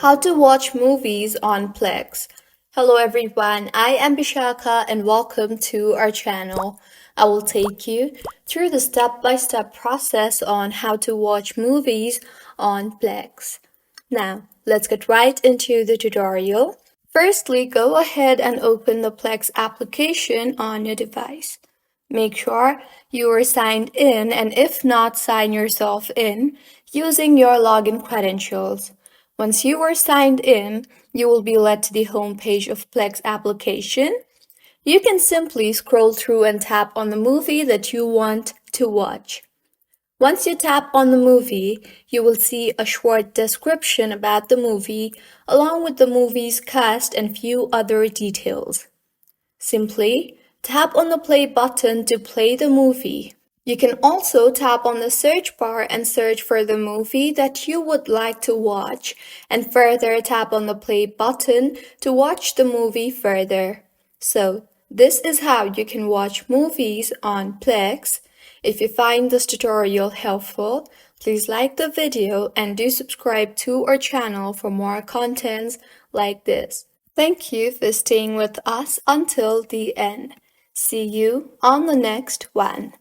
How to watch movies on Plex. Hello everyone, I am Bishaka and welcome to our channel. I will take you through the step-by-step process on how to watch movies on Plex. Now, let's get right into the tutorial. Firstly, go ahead and open the Plex application on your device. Make sure you are signed in, and if not, sign yourself in using your login credentials. Once you are signed in, you will be led to the home page of Plex application. You can simply scroll through and tap on the movie that you want to watch. Once you tap on the movie, you will see a short description about the movie along with the movie's cast and few other details. Simply tap on the play button to play the movie. You can also tap on the search bar and search for the movie that you would like to watch, and further tap on the play button to watch the movie further. So, this is how you can watch movies on Plex. If you find this tutorial helpful, please like the video and do subscribe to our channel for more contents like this. Thank you for staying with us until the end. See you on the next one.